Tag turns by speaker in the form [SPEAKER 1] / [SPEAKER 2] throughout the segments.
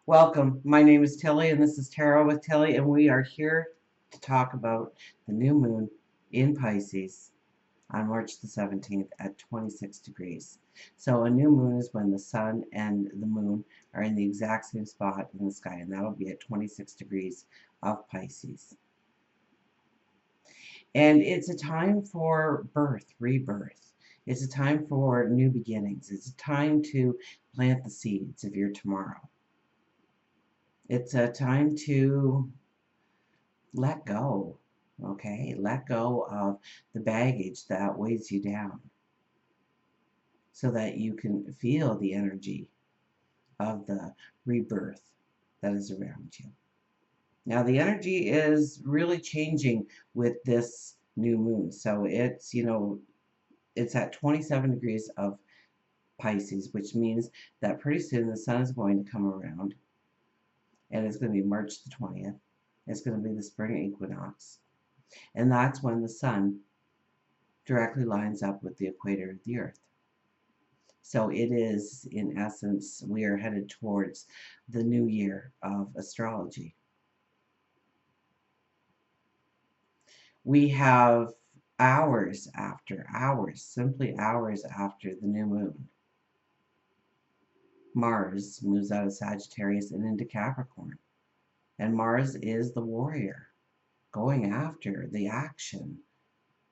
[SPEAKER 1] Welcome. My name is Tilly, and this is Tarot with Tilly, and we are here to talk about the new moon in Pisces on March the 17th at 26 degrees. So, a new moon is when the sun and the moon are in the exact same spot in the sky, and that'll be at 26 degrees of Pisces. And it's a time for birth, rebirth. It's a time for new beginnings. It's a time to plant the seeds of your tomorrow. It's a time to let go, okay? Let go of the baggage that weighs you down so that you can feel the energy of the rebirth that is around you. Now, the energy is really changing with this new moon. So it's at 27 degrees of Pisces, which means that pretty soon the sun is going to come around, and it's going to be March the 20th. It's going to be the spring equinox. And that's when the sun directly lines up with the equator of the earth. So it is, in essence, we are headed towards the new year of astrology. We have simply hours after the new moon, Mars moves out of Sagittarius and into Capricorn. And Mars is the warrior, going after the action,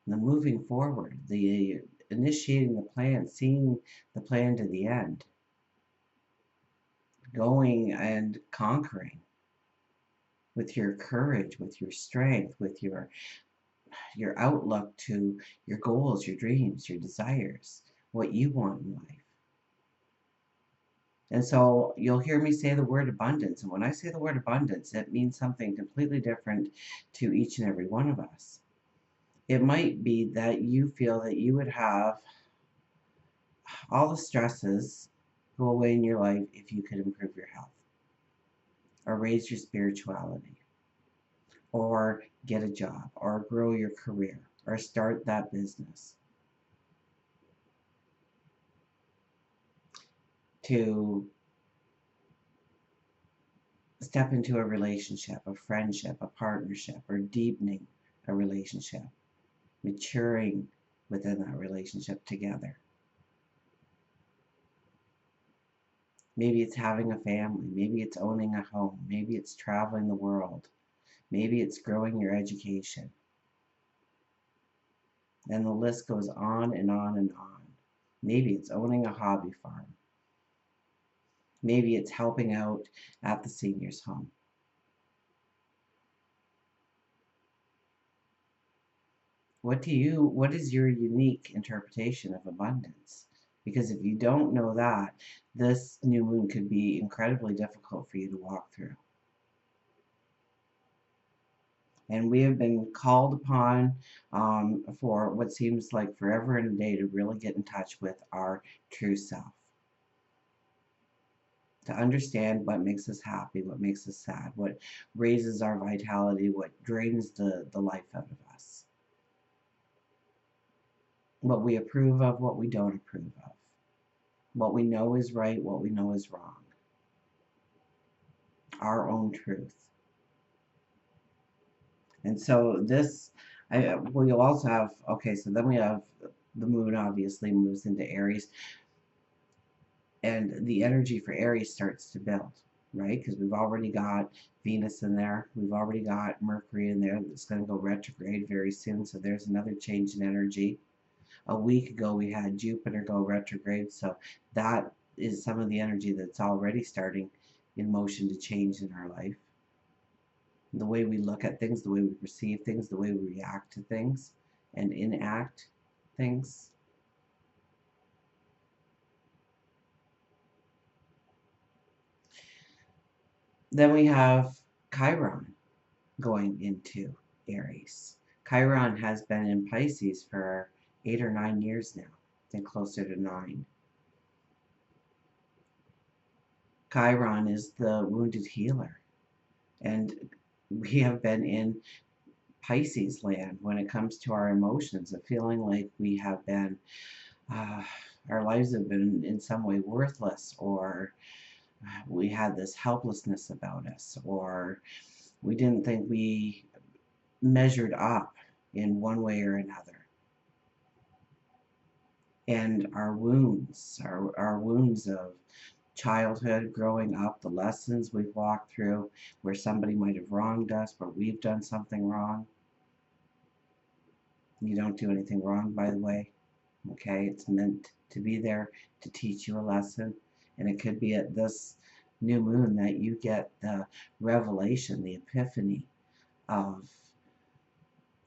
[SPEAKER 1] the moving forward, the initiating the plan, seeing the plan to the end, going and conquering with your courage, with your strength, with your outlook to your goals, your dreams, your desires, what you want in life. And so you'll hear me say the word abundance. And when I say the word abundance, it means something completely different to each and every one of us. It might be that you feel that you would have all the stresses go away in your life if you could improve your health, or raise your spirituality, or get a job, or grow your career, or start that business. To step into a relationship, a friendship, a partnership, or deepening a relationship, maturing within that relationship together. Maybe it's having a family, maybe it's owning a home, maybe it's traveling the world, maybe it's growing your education. And the list goes on and on and on. Maybe it's owning a hobby farm. Maybe it's helping out at the seniors' home. What is your unique interpretation of abundance? Because if you don't know that, this new moon could be incredibly difficult for you to walk through. And we have been called upon for what seems like forever and a day to really get in touch with our true self. To understand what makes us happy, what makes us sad, what raises our vitality, what drains the life out of us. What we approve of, what we don't approve of. What we know is right, what we know is wrong. Our own truth. And so we'll also have, okay, so then we have the moon obviously moves into Aries. And the energy for Aries starts to build, right? Because we've already got Venus in there. We've already got Mercury in there that's going to go retrograde very soon. So there's another change in energy. A week ago, we had Jupiter go retrograde. So that is some of the energy that's already starting in motion to change in our life. The way we look at things, the way we perceive things, the way we react to things and enact things. Then we have Chiron going into Aries. Chiron has been in Pisces for 8 or 9 years now, I think closer to 9. Chiron is the wounded healer. And we have been in Pisces land when it comes to our emotions, of feeling like we have been, our lives have been in some way worthless, or we had this helplessness about us, or we didn't think we measured up in one way or another. And our wounds, our wounds of childhood, growing up, the lessons we've walked through, where somebody might have wronged us, where we've done something wrong. You don't do anything wrong, by the way. Okay, it's meant to be there to teach you a lesson. And it could be at this new moon that you get the revelation, the epiphany of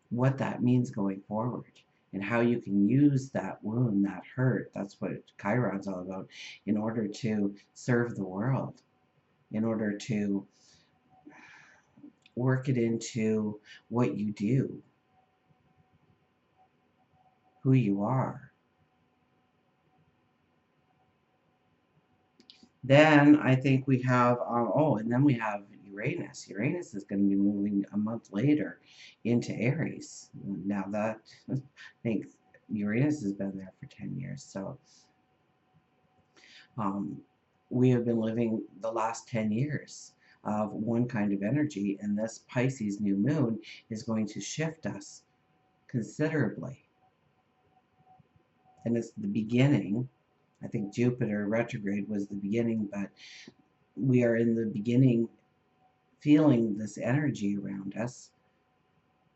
[SPEAKER 1] what that means going forward, and how you can use that wound, that hurt, that's what Chiron's all about, in order to serve the world, in order to work it into what you do, who you are. Then I think we have, and then we have Uranus. Uranus is going to be moving a month later into Aries. Now that, I think Uranus has been there for 10 years. So um, we have been living the last 10 years of one kind of energy, and this Pisces new moon is going to shift us considerably. And it's the beginning. I think Jupiter retrograde was the beginning, but we are in the beginning feeling this energy around us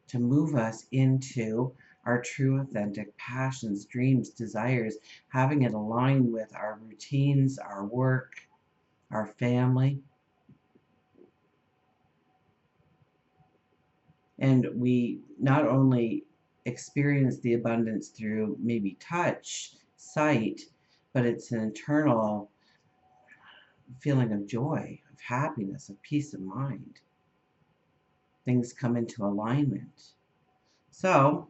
[SPEAKER 1] to move us into our true authentic passions, dreams, desires, having it align with our routines, our work, our family. And we not only experience the abundance through maybe touch, sight, but it's an internal feeling of joy, of happiness, of peace of mind. Things come into alignment. So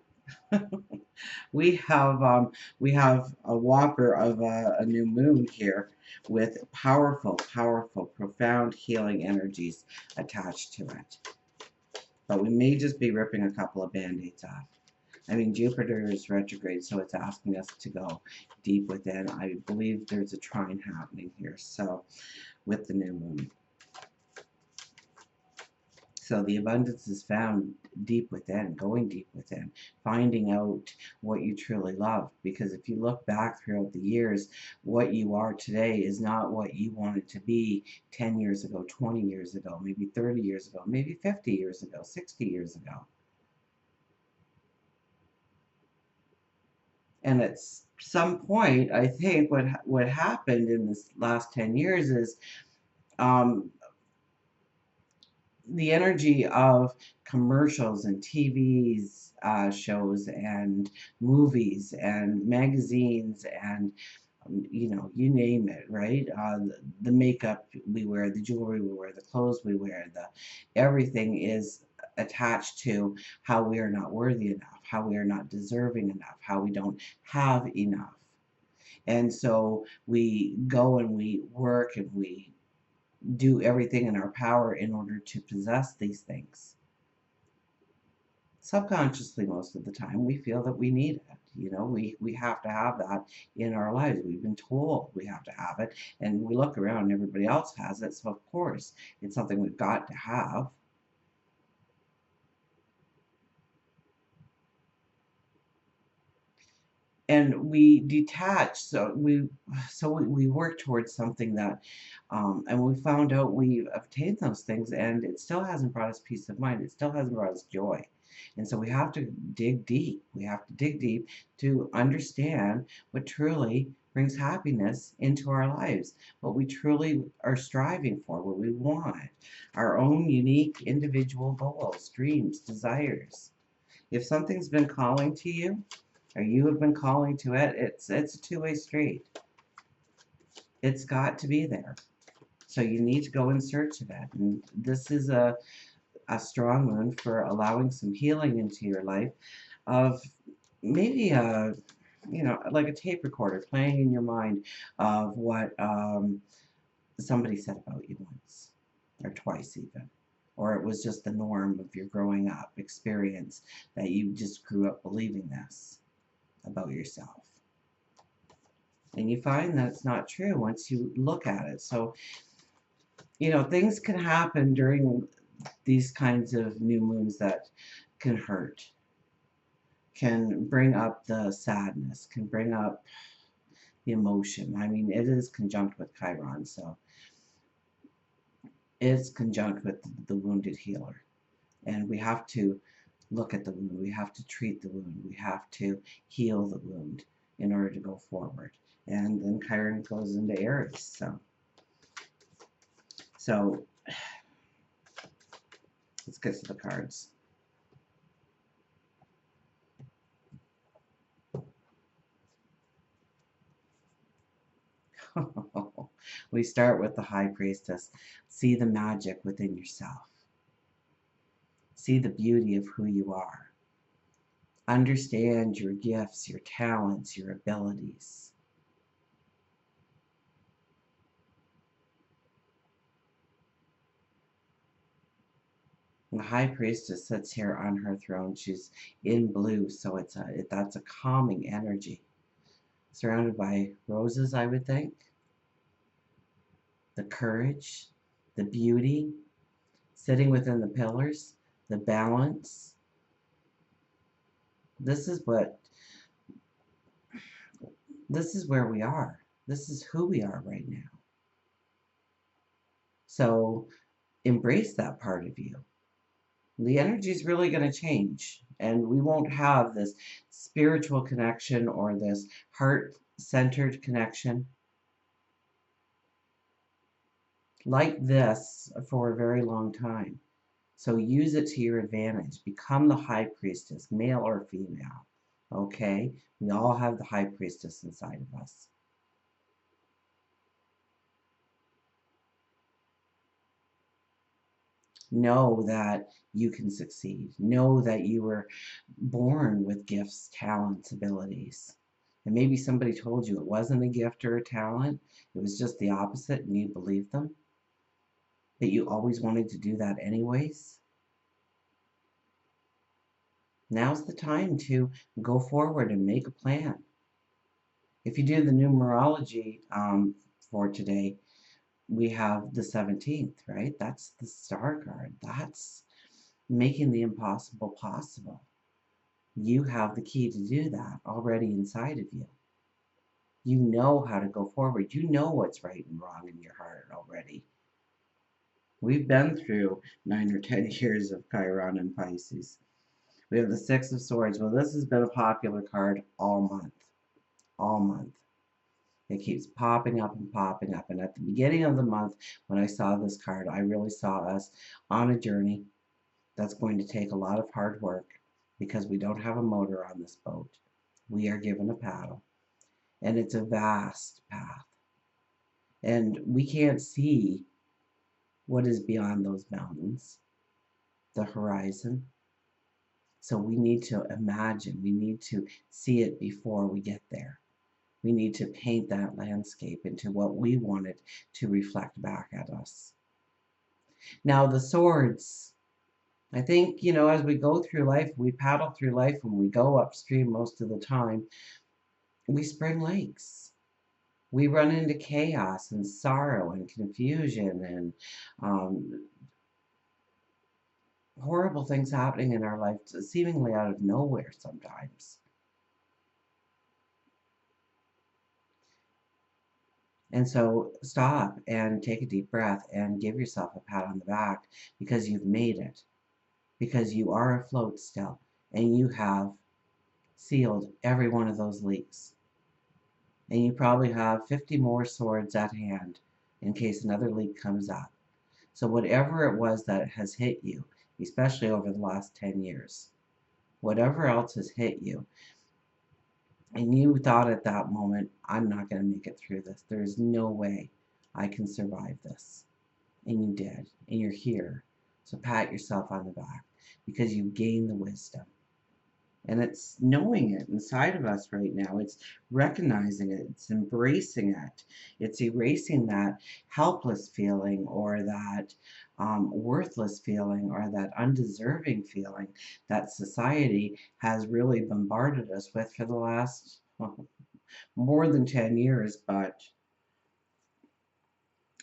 [SPEAKER 1] we have a whopper of a new moon here with powerful, powerful, profound healing energies attached to it. But we may just be ripping a couple of band-aids off. I mean, Jupiter is retrograde, so it's asking us to go deep within. I believe there's a trine happening here, so with the new moon. So the abundance is found deep within, going deep within, finding out what you truly love. Because if you look back throughout the years, what you are today is not what you wanted to be 10 years ago, 20 years ago, maybe 30 years ago, maybe 50 years ago, 60 years ago. And at some point, I think what happened in this last 10 years is um, the energy of commercials and TVs shows and movies and magazines and you name it, right? The makeup we wear, the jewelry we wear, the clothes we wear, the everything is attached to how we are not worthy enough, how we are not deserving enough, how we don't have enough. And so we go and we work and we do everything in our power in order to possess these things. Subconsciously, most of the time, we feel that we need it. We have to have that in our lives. We've been told we have to have it, and we look around and everybody else has it, so of course it's something we've got to have. And we detach, so we work towards something that and we found out we've obtained those things, and it still hasn't brought us peace of mind, it still hasn't brought us joy. And so we have to dig deep, to understand what truly brings happiness into our lives, what we truly are striving for, what we want, our own unique individual goals, dreams, desires. If something's been calling to you, or you have been calling to it, it's a two-way street. It's got to be there. So you need to go in search of it. And this is a strong moon for allowing some healing into your life of maybe like a tape recorder playing in your mind of what somebody said about you once or twice even. Or it was just the norm of your growing up experience that you just grew up believing this about yourself. And you find that it's not true once you look at it. So You know, things can happen during these kinds of new moons that can hurt, can bring up the sadness, can bring up the emotion. I mean, it is conjunct with Chiron, so it's conjunct with the wounded healer. And we have to look at the wound. We have to treat the wound. We have to heal the wound in order to go forward. And then Chiron goes into Aries. So let's get to the cards. We start with the High Priestess. See the magic within yourself. See the beauty of who you are. Understand your gifts, your talents, your abilities. The High Priestess sits here on her throne. She's in blue, so that's a calming energy. Surrounded by roses, I would think. The courage, the beauty, sitting within the pillars, the balance. This is where we are. This is who we are right now. So embrace that part of you. The energy is really going to change, and we won't have this spiritual connection or this heart-centered connection like this for a very long time. So use it to your advantage. Become the High Priestess, male or female. Okay? We all have the High Priestess inside of us. Know that you can succeed. Know that you were born with gifts, talents, abilities. And maybe somebody told you it wasn't a gift or a talent, it was just the opposite, and you believed them. But you always wanted to do that anyways. Now's the time to go forward and make a plan. If you do the numerology for today, we have the 17th, right? That's the star card. That's making the impossible possible. You have the key to do that already inside of you. You know how to go forward. You know what's right and wrong in your heart already. We've been through 9 or 10 years of Chiron and Pisces. We have the Six of Swords. Well, this has been a popular card all month. All month. It keeps popping up and popping up. And at the beginning of the month, when I saw this card, I really saw us on a journey that's going to take a lot of hard work because we don't have a motor on this boat. We are given a paddle. And it's a vast path. And we can't see what is beyond those mountains, the horizon. So we need to imagine, we need to see it before we get there. We need to paint that landscape into what we want it to reflect back at us. Now, the swords, I think, you know, as we go through life, we paddle through life, when we go upstream most of the time, we spring lakes. We run into chaos and sorrow and confusion and horrible things happening in our life, seemingly out of nowhere sometimes. And so stop and take a deep breath and give yourself a pat on the back because you've made it. Because you are afloat still and you have sealed every one of those leaks. And you probably have 50 more swords at hand in case another leak comes up. So whatever it was that has hit you, especially over the last 10 years, whatever else has hit you, and you thought at that moment, I'm not going to make it through this. There is no way I can survive this. And you did. And you're here. So pat yourself on the back because you've gained the wisdom. And it's knowing it inside of us right now. It's recognizing it. It's embracing it. It's erasing that helpless feeling or that worthless feeling or that undeserving feeling that society has really bombarded us with for the last more than 10 years. But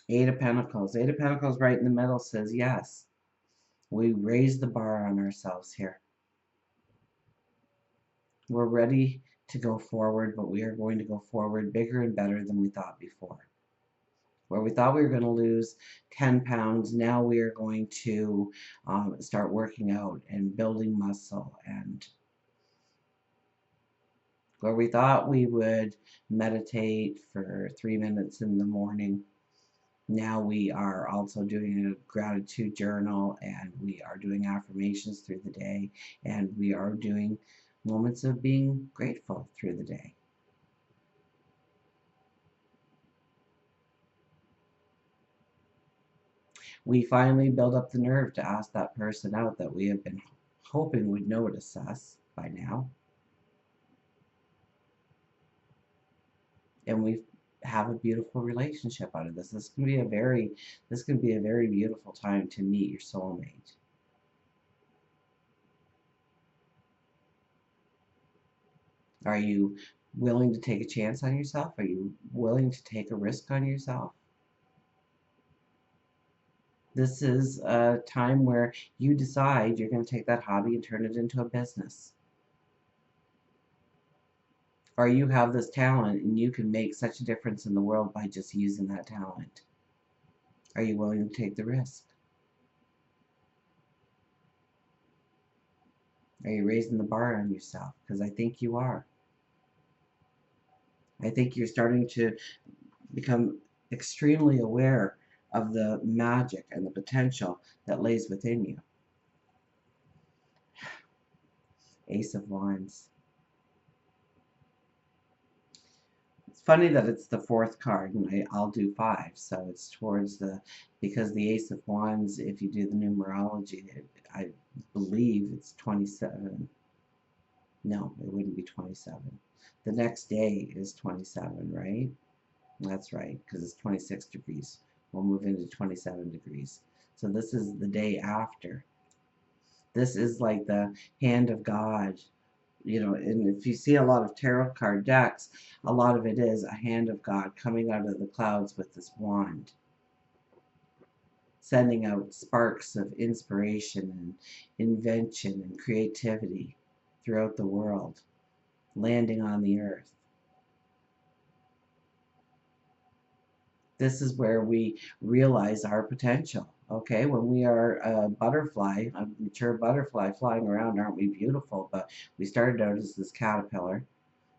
[SPEAKER 1] Eight of Pentacles. Eight of Pentacles right in the middle says yes. We raise the bar on ourselves here. We're ready to go forward, but we are going to go forward bigger and better than we thought before. Where we thought we were going to lose 10 pounds, now we are going to start working out and building muscle. And where we thought we would meditate for 3 minutes in the morning, now we are also doing a gratitude journal, and we are doing affirmations through the day, and we are doing moments of being grateful through the day. We finally build up the nerve to ask that person out that we have been hoping would notice us by now. And we have a beautiful relationship out of this. This can be a very beautiful time to meet your soulmate. Are you willing to take a chance on yourself? Are you willing to take a risk on yourself? This is a time where you decide you're going to take that hobby and turn it into a business. Or you have this talent and you can make such a difference in the world by just using that talent. Are you willing to take the risk? Are you raising the bar on yourself? Because I think you are. I think you're starting to become extremely aware of the magic and the potential that lays within you. Ace of Wands. It's funny that it's the fourth card, and I'll do 5, so it's towards the, because the Ace of Wands, if you do the numerology, I believe it's 27. No, it wouldn't be 27. The next day is 27, right? That's right, because it's 26 degrees. We'll move into 27 degrees. So this is the day after. This is like the hand of God. You know, and if you see a lot of tarot card decks, a lot of it is a hand of God coming out of the clouds with this wand, sending out sparks of inspiration and invention and creativity throughout the world, landing on the earth. This is where we realize our potential. Okay, when we are a butterfly, a mature butterfly flying around, aren't we beautiful? But we started out as this caterpillar,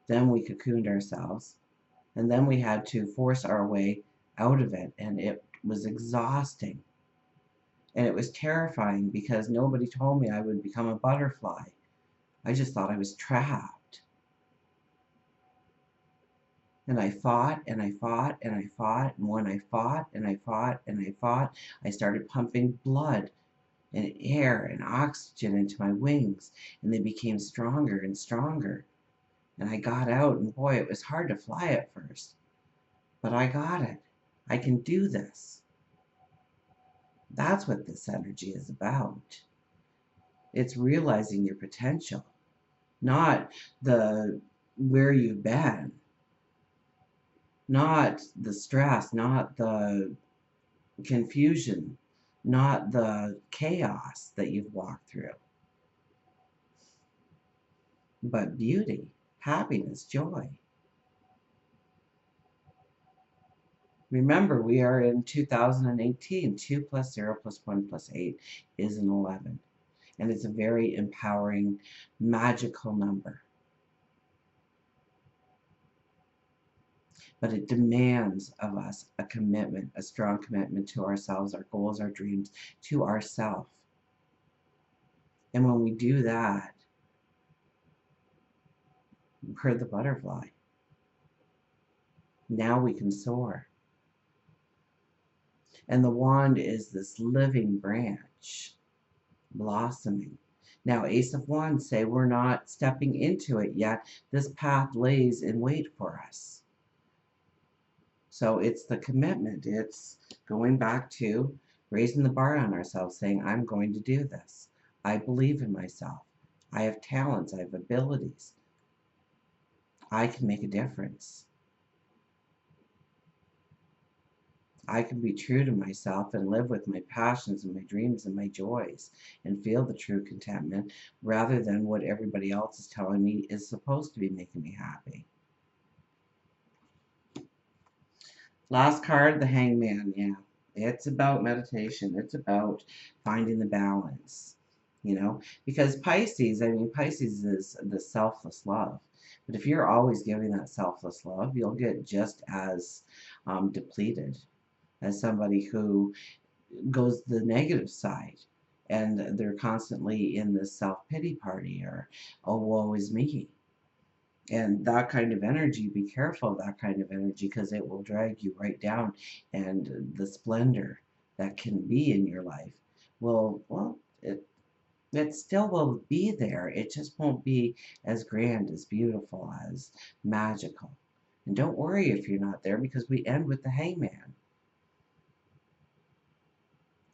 [SPEAKER 1] then we cocooned ourselves, and then we had to force our way out of it, and it was exhausting. And it was terrifying because nobody told me I would become a butterfly. I just thought I was trapped. And I fought and I fought and I fought, and when I fought and I fought and I fought, I started pumping blood and air and oxygen into my wings, and they became stronger and stronger. And I got out, and boy, it was hard to fly at first, but I got it. I can do this. That's what this energy is about. It's realizing your potential, not the where you've been, not the stress, not the confusion, not the chaos that you've walked through, but beauty, happiness, joy. Remember, we are in 2018. 2 plus 0 plus 1 plus 8 is an 11. And it's a very empowering, magical number. But it demands of us a commitment, a strong commitment to ourselves, our goals, our dreams, to ourselves. And when we do that, we're the butterfly. Now we can soar. And the wand is this living branch, blossoming. Now, Ace of Wands say we're not stepping into it yet. This path lays in wait for us. So it's the commitment. It's going back to raising the bar on ourselves, saying, I'm going to do this. I believe in myself. I have talents. I have abilities. I can make a difference. I can be true to myself and live with my passions and my dreams and my joys and feel the true contentment rather than what everybody else is telling me is supposed to be making me happy. Last card, the Hangman. Yeah, it's about meditation. It's about finding the balance, because Pisces, I mean, Pisces is the selfless love. But if you're always giving that selfless love, you'll get just as depleted as somebody who goes the negative side and they're constantly in this self-pity party or, oh, woe is me. And that kind of energy, be careful of that kind of energy because it will drag you right down. And the splendor that can be in your life it still will be there. It just won't be as grand, as beautiful, as magical. And don't worry if you're not there because we end with the Hangman.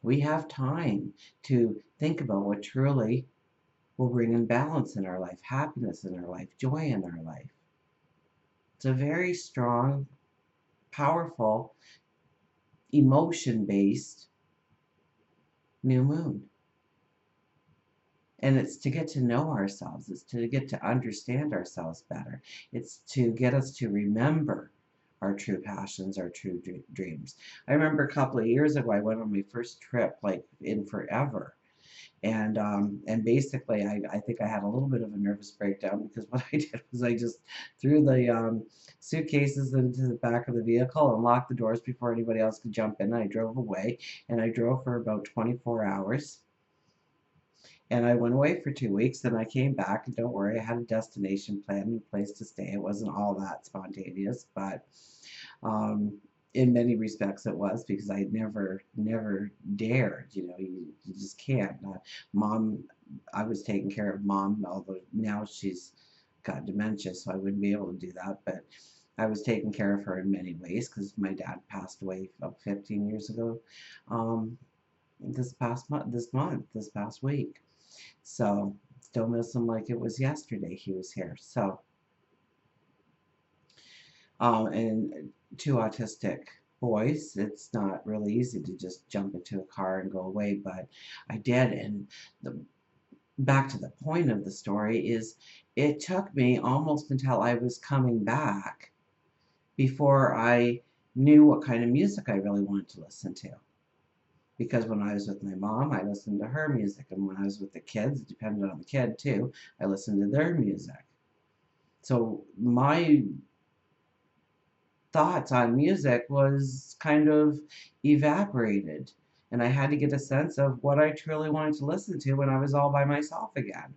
[SPEAKER 1] We have time to think about what truly will bring in balance in our life, happiness in our life, joy in our life. It's a very strong, powerful, emotion-based new moon. And it's to get to know ourselves. It's to get to understand ourselves better. It's to get us to remember our true passions, our true dreams. I remember a couple of years ago, I went on my first trip, like in forever. And basically, I think I had a little bit of a nervous breakdown because what I did was I just threw the suitcases into the back of the vehicle and locked the doors before anybody else could jump in. I drove away, and I drove for about 24 hours. And I went away for 2 weeks, and I came back, and don't worry, I had a destination plan and a place to stay. It wasn't all that spontaneous, but um, in many respects it was because I never dared, you just can't. Mom, I was taking care of mom, although now she's got dementia, so I wouldn't be able to do that, but I was taking care of her in many ways because my dad passed away about 15 years ago this past week. So still miss him like it was yesterday he was here. So, and two autistic boys, it's not really easy to just jump into a car and go away, but I did. And back to the point of the story is it took me almost until I was coming back before I knew what kind of music I really wanted to listen to. Because when I was with my mom, I listened to her music. And when I was with the kids, it depended on the kid too, I listened to their music. So my thoughts on music was kind of evaporated. And I had to get a sense of what I truly wanted to listen to when I was all by myself again.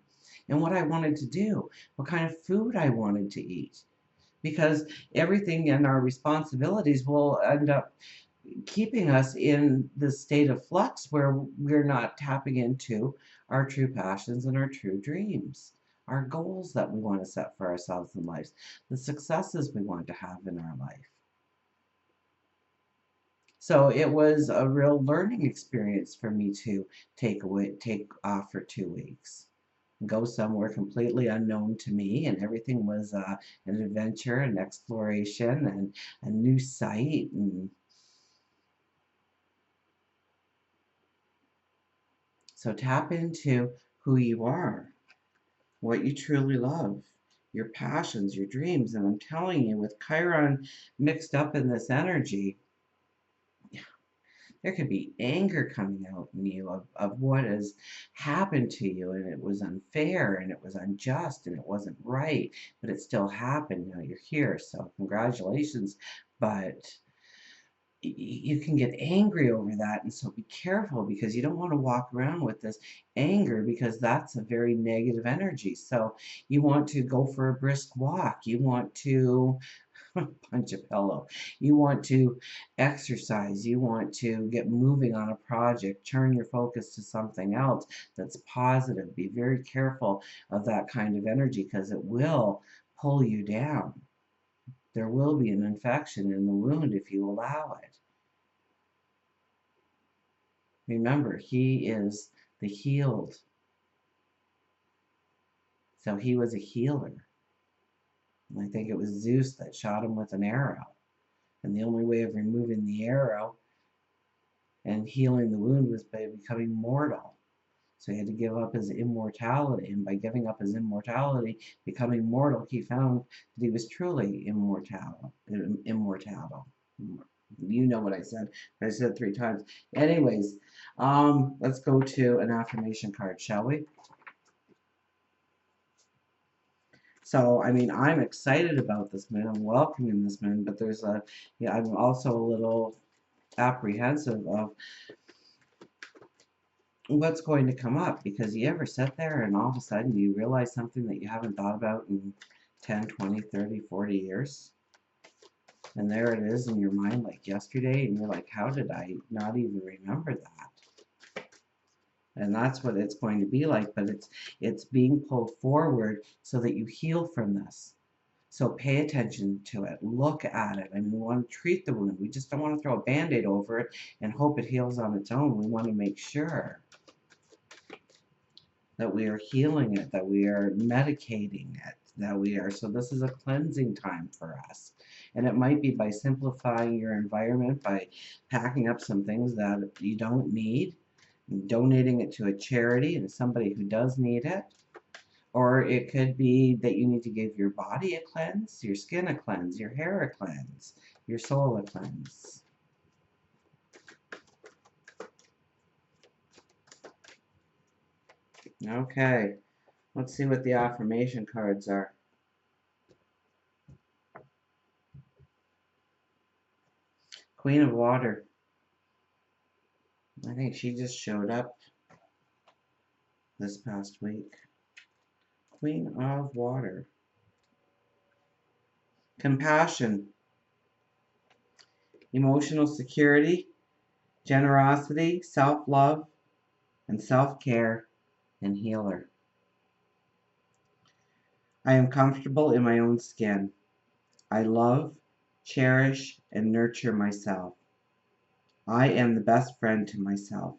[SPEAKER 1] And what I wanted to do, what kind of food I wanted to eat. Because everything in our responsibilities will end up keeping us in this state of flux where we're not tapping into our true passions and our true dreams, our goals that we want to set for ourselves in life, the successes we want to have in our life. So it was a real learning experience for me to take off for 2 weeks, go somewhere completely unknown to me, and everything was an adventure, an exploration, and a new site. And so tap into who you are, what you truly love, your passions, your dreams. And I'm telling you, with Chiron mixed up in this energy, there could be anger coming out in you of what has happened to you, and it was unfair, and it was unjust, and it wasn't right, but it still happened. Now you're here, so congratulations. But you can get angry over that, and so be careful because you don't want to walk around with this anger because that's a very negative energy. So you want to go for a brisk walk, you want to punch a pillow, you want to exercise, you want to get moving on a project, turn your focus to something else that's positive. Be very careful of that kind of energy because it will pull you down. There will be an infection in the wound if you allow it. Remember, he is the healed. So he was a healer. And I think it was Zeus that shot him with an arrow. And the only way of removing the arrow And healing the wound was by becoming mortal. So he had to give up his immortality. And by giving up his immortality, becoming mortal, he found that he was truly immortal. Immortal. You know what I said. I said 3 times. Anyways, let's go to an affirmation card, shall we? So, I mean, I'm excited about this moon. I'm welcoming this moon, but there's I'm also a little apprehensive of what's going to come up, because you ever sit there and all of a sudden you realize something that you haven't thought about in 10, 20, 30, 40 years? And there it is in your mind like yesterday, and you're like, how did I not even remember that? And that's what it's going to be like, but it's being pulled forward so that you heal from this. So pay attention to it. Look at it. I mean, we want to treat the wound. We just don't want to throw a Band-Aid over it and hope it heals on its own. We want to make sure that we are healing it, that we are medicating it, that we are. So this is a cleansing time for us. And it might be by simplifying your environment, by packing up some things that you don't need, and donating it to a charity and somebody who does need it. Or it could be that you need to give your body a cleanse, your skin a cleanse, your hair a cleanse, your soul a cleanse. Okay, let's see what the affirmation cards are. Queen of Water. I think she just showed up this past week. Queen of Water. Compassion. Emotional security, generosity, self-love, and self-care, and healer. I am comfortable in my own skin. I love, cherish, and nurture myself. I am the best friend to myself.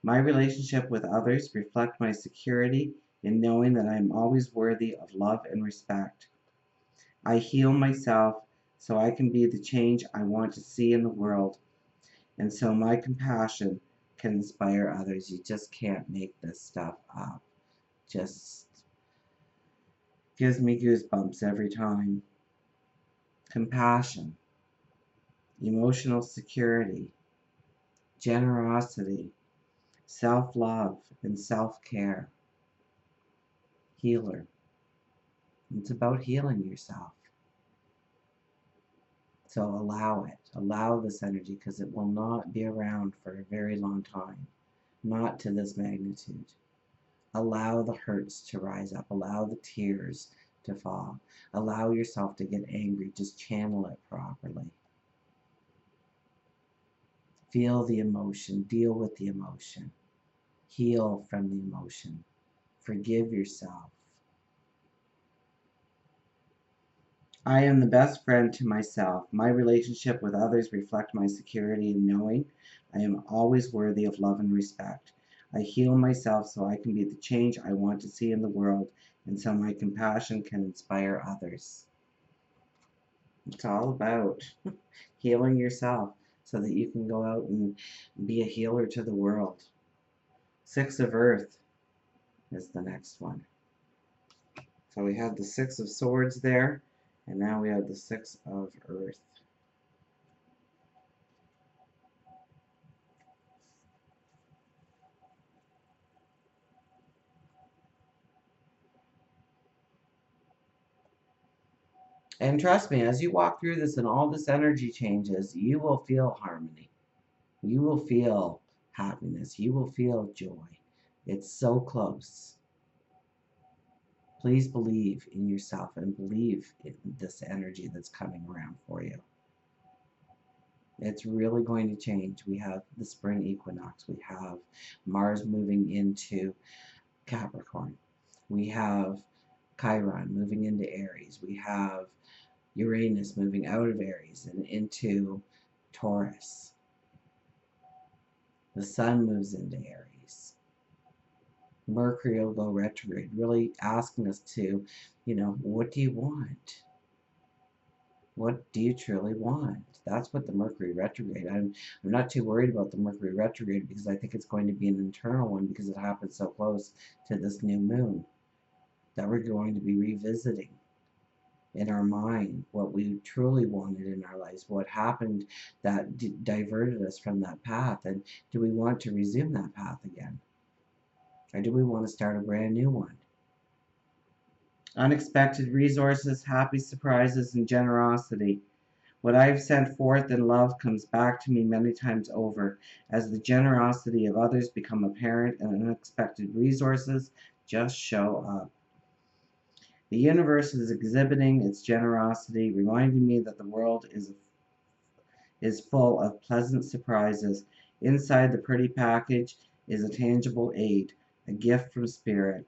[SPEAKER 1] My relationship with others reflect my security in knowing that I am always worthy of love and respect. I heal myself so I can be the change I want to see in the world, and so my compassion can inspire others. You just can't make this stuff up. Just gives me goosebumps every time. Compassion, emotional security, generosity, self-love, and self-care. Healer. It's about healing yourself. So allow it. Allow this energy, because it will not be around for a very long time. Not to this magnitude. Allow the hurts to rise up. Allow the tears to fall. Allow yourself to get angry. Just channel it properly. Feel the emotion. Deal with the emotion. Heal from the emotion. Forgive yourself. I am the best friend to myself. My relationship with others reflect my security in knowing I am always worthy of love and respect. I heal myself so I can be the change I want to see in the world, and so my compassion can inspire others. It's all about healing yourself so that you can go out and be a healer to the world. 6 of Earth is the next one. So we had the 6 of Swords there, and now we have the 6 of Earth. And trust me, as you walk through this and all this energy changes, you will feel harmony. You will feel happiness. You will feel joy. It's so close. Please believe in yourself and believe in this energy that's coming around for you. It's really going to change. We have the spring equinox. We have Mars moving into Capricorn. We have Chiron moving into Aries. We have Uranus moving out of Aries and into Taurus. The Sun moves into Aries. Mercury will go retrograde, really asking us to, what do you want? What do you truly want? That's what the Mercury retrograde. I'm not too worried about the Mercury retrograde because I think it's going to be an internal one because it happens so close to this new moon that we're going to be revisiting in our mind what we truly wanted in our lives, what happened that diverted us from that path, and do we want to resume that path again? Or do we want to start a brand new one? Unexpected resources, happy surprises, and generosity. What I have sent forth in love comes back to me many times over, as the generosity of others become apparent and unexpected resources just show up. The universe is exhibiting its generosity, reminding me that the world is full of pleasant surprises. Inside the pretty package is a tangible aid, a gift from Spirit.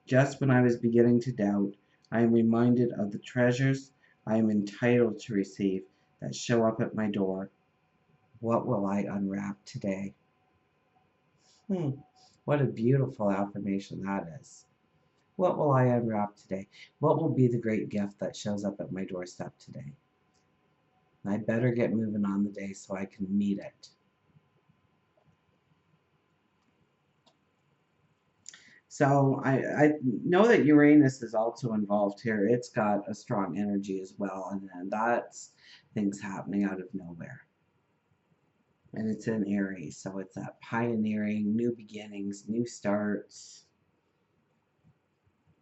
[SPEAKER 1] Just when I was beginning to doubt, I am reminded of the treasures I am entitled to receive that show up at my door. What will I unwrap today? What a beautiful affirmation that is. What will I unwrap today? What will be the great gift that shows up at my doorstep today? I better get moving on the day so I can meet it. So I know that Uranus is also involved here. It's got a strong energy as well, and that's things happening out of nowhere. And it's in Aries, so it's that pioneering, new beginnings, new starts,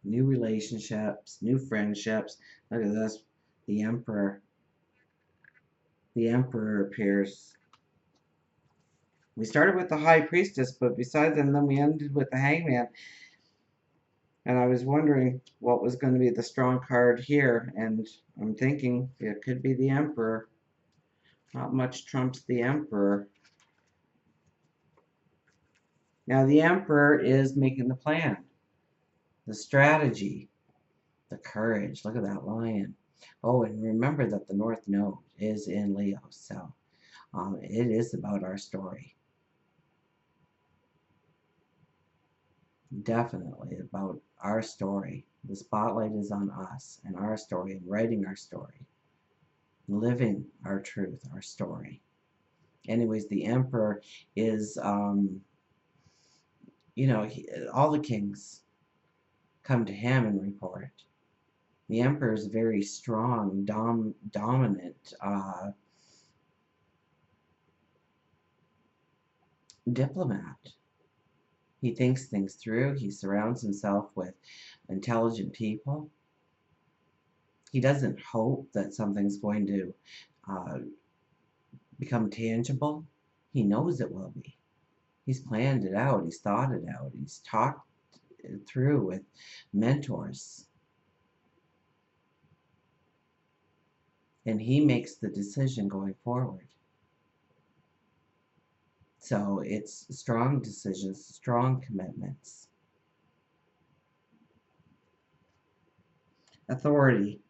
[SPEAKER 1] new relationships, new friendships. Look at this, the Emperor. The Emperor appears. We started with the High Priestess, but besides them, then we ended with the Hangman. And I was wondering what was going to be the strong card here, and I'm thinking it could be the Emperor. Not much trumps the Emperor. Now the Emperor is making the plan, the strategy, the courage. Look at that lion. Oh, and remember that the North Node is in Leo, so it is about our story. Definitely about our story. The spotlight is on us and our story and writing our story. Living our truth, our story. Anyways, the Emperor is, all the kings come to him and report. The Emperor is a very strong, dominant diplomat. He thinks things through. He surrounds himself with intelligent people. He doesn't hope that something's going to become tangible. He knows it will be. He's planned it out. He's thought it out. He's talked it through with mentors. And he makes the decision going forward. So it's strong decisions, strong commitments. Authority.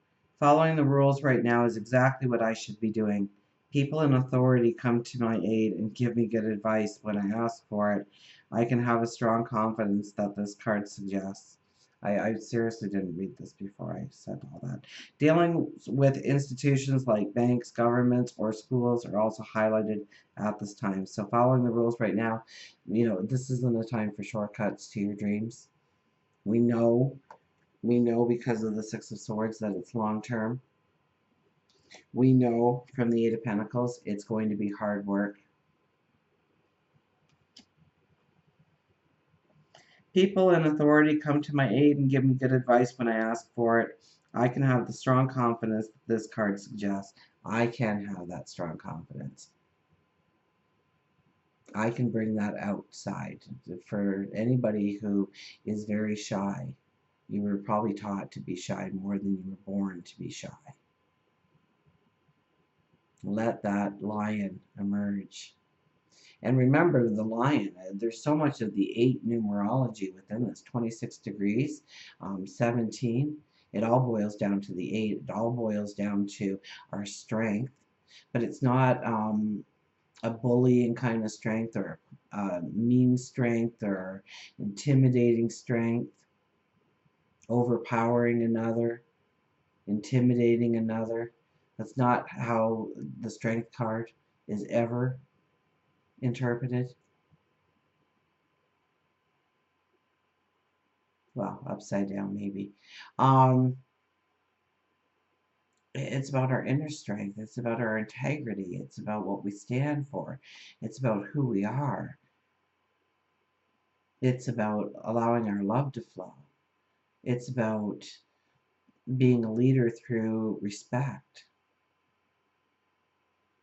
[SPEAKER 1] Following the rules right now is exactly what I should be doing. People in authority come to my aid and give me good advice when I ask for it. I can have a strong confidence that this card suggests. I seriously didn't read this before I said all that. Dealing with institutions like banks, governments, or schools are also highlighted at this time. So following the rules right now, this isn't a time for shortcuts to your dreams. We know because of the Six of Swords that it's long term. We know from the Eight of Pentacles it's going to be hard work. People in authority come to my aid and give me good advice when I ask for it. I can have the strong confidence that this card suggests. I can have that strong confidence. I can bring that outside. For anybody who is very shy, you were probably taught to be shy more than you were born to be shy. Let that lion emerge. And remember the lion, there's so much of the 8 numerology within this, 26 degrees, 17. It all boils down to the 8. It all boils down to our strength. But it's not a bullying kind of strength or mean strength or intimidating strength, overpowering another, intimidating another. That's not how the Strength card is ever interpreted. Well, upside down maybe. It's about our inner strength. It's about our integrity. It's about what we stand for. It's about who we are. It's about allowing our love to flow. It's about being a leader through respect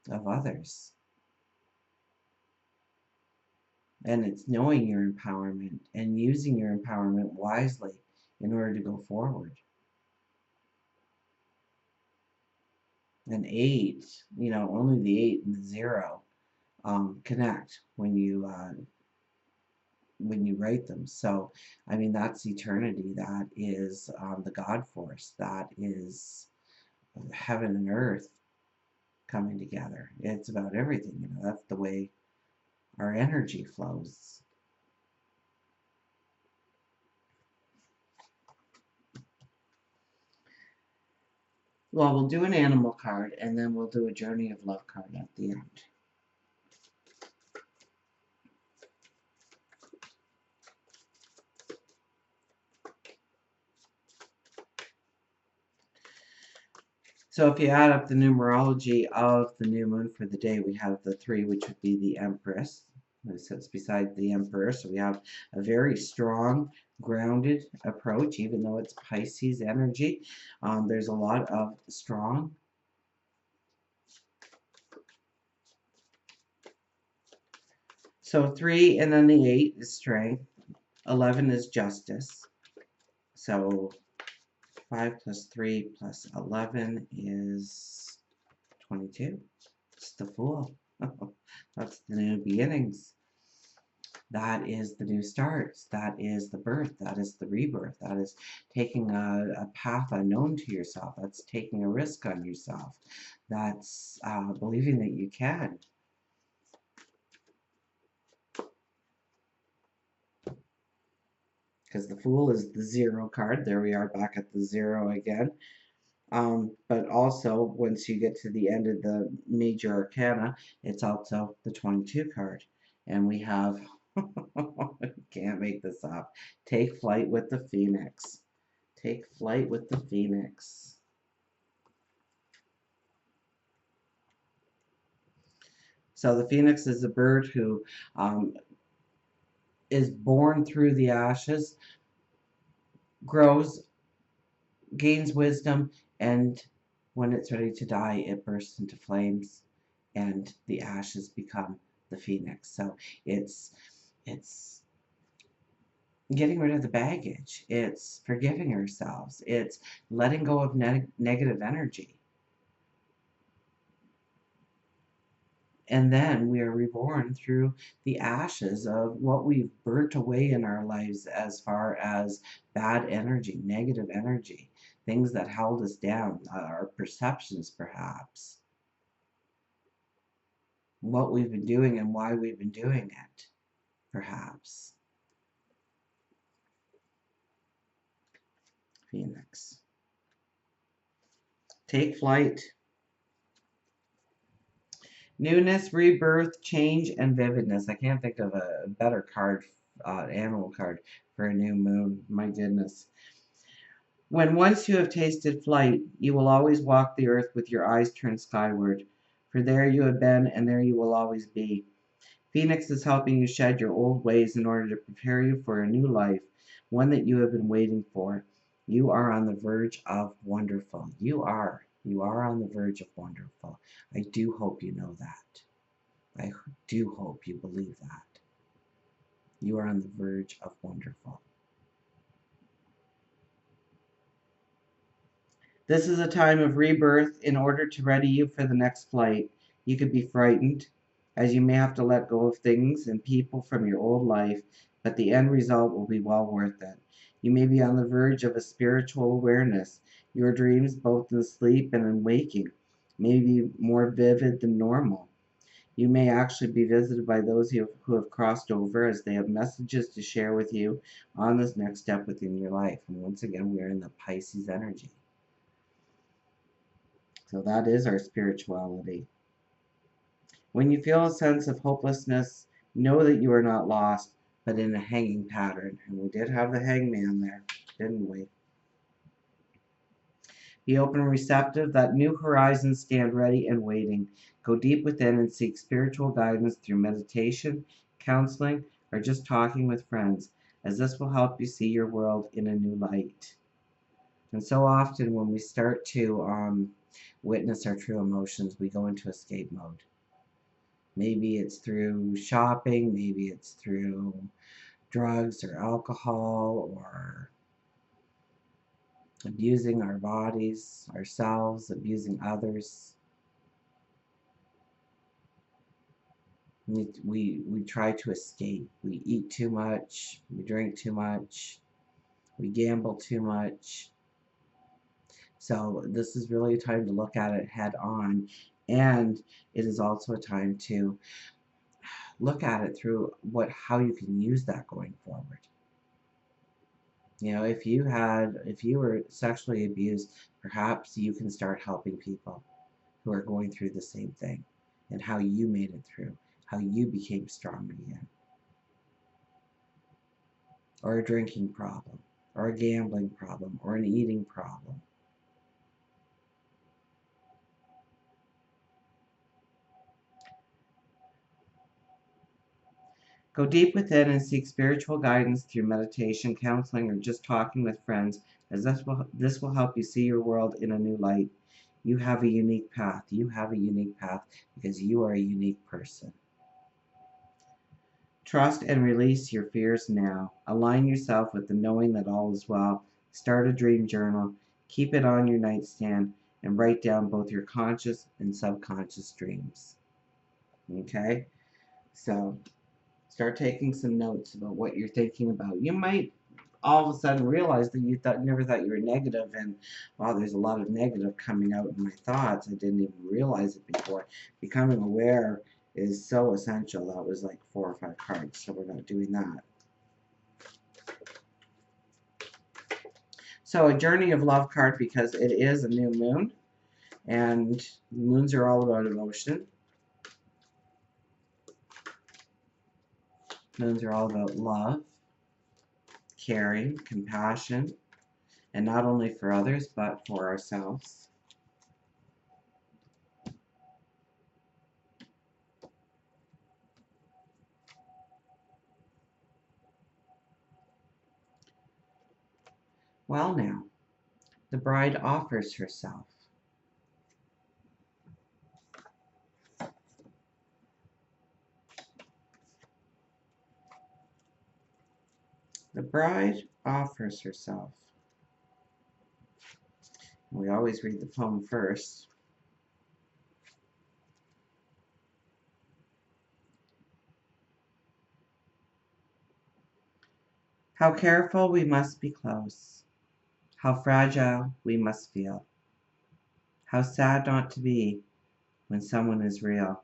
[SPEAKER 1] of others. And it's knowing your empowerment and using your empowerment wisely in order to go forward. An 8, only the 8 and the 0 connect when you write them. So, I mean, that's eternity. That is the God force. That is heaven and earth coming together. It's about everything. That's the way our energy flows. Well, we'll do an animal card, and then we'll do a journey of love card at the end. So if you add up the numerology of the new moon for the day, we have the 3, which would be the Empress. It sits beside the Emperor, so we have a very strong, grounded approach, even though it's Pisces energy. There's a lot of strong. So 3 and then the 8 is strength. 11 is justice. So 5 plus 3 plus 11 is 22. It's the Fool. That's the new beginnings. That is the new starts. That is the birth. That is the rebirth. That is taking a path unknown to yourself. That's taking a risk on yourself. That's believing that you can. Because the Fool is the 0 card. There we are back at the 0 again. But also, once you get to the end of the major arcana, it's also the 22 card. And we have, can't make this up, take flight with the Phoenix. Take flight with the Phoenix. So the Phoenix is a bird who is born through the ashes, grows, gains wisdom, and when it's ready to die, it bursts into flames, and the ashes become the Phoenix. So it's getting rid of the baggage. It's forgiving ourselves. It's letting go of negative energy. And then we are reborn through the ashes of what we've burnt away in our lives as far as bad energy, negative energy, things that held us down, our perceptions perhaps, what we've been doing and why we've been doing it, perhaps. Phoenix. Take flight. Newness, rebirth, change, and vividness. I can't think of a better card, animal card for a new moon. My goodness. When once you have tasted flight, you will always walk the earth with your eyes turned skyward. For there you have been, and there you will always be. Phoenix is helping you shed your old ways in order to prepare you for a new life, one that you have been waiting for. You are on the verge of wonderful. You are. You are on the verge of wonderful. I do hope you know that. I do hope you believe that. You are on the verge of wonderful. This is a time of rebirth in order to ready you for the next flight. You could be frightened, as you may have to let go of things and people from your old life, but the end result will be well worth it. You may be on the verge of a spiritual awareness. Your dreams, both in sleep and in waking, may be more vivid than normal. You may actually be visited by those who have crossed over, as they have messages to share with you on this next step within your life. And once again, we are in the Pisces energy. So that is our spirituality. When you feel a sense of hopelessness, know that you are not lost, but in a hanging pattern. And we did have the hangman there, didn't we? Be open and receptive, that new horizons stand ready and waiting. Go deep within and seek spiritual guidance through meditation, counseling, or just talking with friends, as this will help you see your world in a new light. And so often when we start to witness our true emotions, we go into escape mode. Maybe it's through shopping, maybe it's through drugs or alcohol or abusing our bodies, ourselves, abusing others. We try to escape. We eat too much, we drink too much, we gamble too much. So this is really a time to look at it head on, and it is also a time to look at it through how you can use that going forward. You know, if you were sexually abused, perhaps you can start helping people who are going through the same thing, and how you made it through, how you became strong again. Or a drinking problem, or a gambling problem, or an eating problem. Go deep within and seek spiritual guidance through meditation, counseling, or just talking with friends, as this will help you see your world in a new light. You have a unique path. You have a unique path because you are a unique person. Trust and release your fears now. Align yourself with the knowing that all is well. Start a dream journal. Keep it on your nightstand and write down both your conscious and subconscious dreams. Okay? So start taking some notes about what you're thinking about. You might all of a sudden realize that you never thought you were negative, and wow, there's a lot of negative coming out in my thoughts. I didn't even realize it before. Becoming aware is so essential. That was like 4 or 5 cards, so we're not doing that. So a journey of love card, because it is a new moon, and moons are all about emotion. Moons are all about love, caring, compassion, and not only for others, but for ourselves. Well now, the bride offers herself. The bride offers herself. We always read the poem first. How careful we must be close. How fragile we must feel. How sad not to be when someone is real.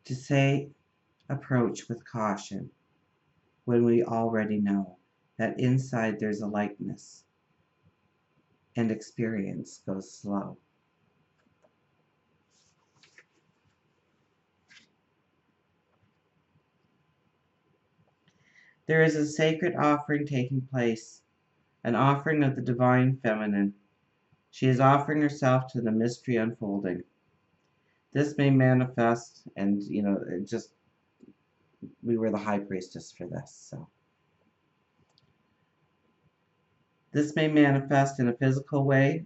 [SPEAKER 1] To say, approach with caution when we already know that inside there's a likeness and experience goes slow. There is a sacred offering taking place, an offering of the divine feminine. She is offering herself to the mystery unfolding. This may manifest, and we were the High Priestess for this, so. This may manifest in a physical way,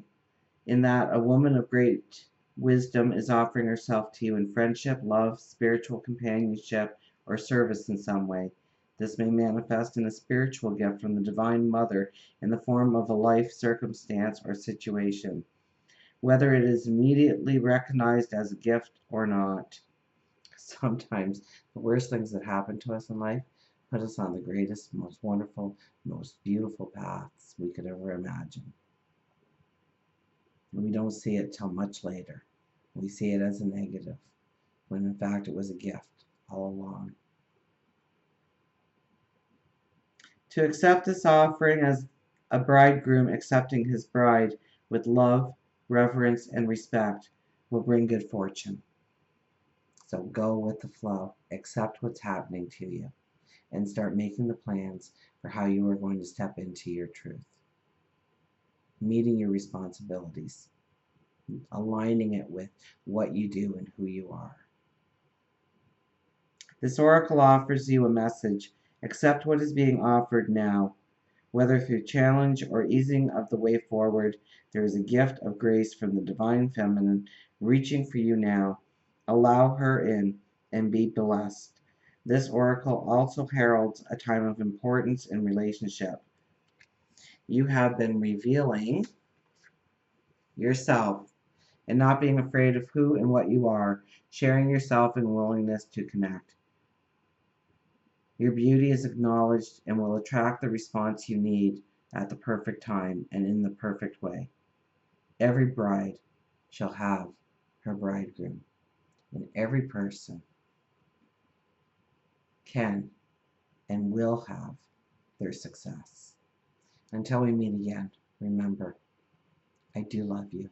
[SPEAKER 1] in that a woman of great wisdom is offering herself to you in friendship, love, spiritual companionship, or service in some way. This may manifest in a spiritual gift from the Divine Mother in the form of a life circumstance or situation, whether it is immediately recognized as a gift or not. Sometimes the worst things that happen to us in life put us on the greatest, most wonderful, most beautiful paths we could ever imagine. And we don't see it till much later. We see it as a negative, when in fact it was a gift all along. To accept this offering as a bridegroom accepting his bride with love, reverence, and respect will bring good fortune. So go with the flow, accept what's happening to you, and start making the plans for how you are going to step into your truth, meeting your responsibilities, aligning it with what you do and who you are. This oracle offers you a message. Accept what is being offered now. Whether through challenge or easing of the way forward, there is a gift of grace from the Divine Feminine reaching for you now. Allow her in and be blessed. This oracle also heralds a time of importance in relationship. You have been revealing yourself and not being afraid of who and what you are, sharing yourself and willingness to connect. Your beauty is acknowledged and will attract the response you need at the perfect time and in the perfect way. Every bride shall have her bridegroom, and every person can and will have their success. Until we meet again, remember, I do love you.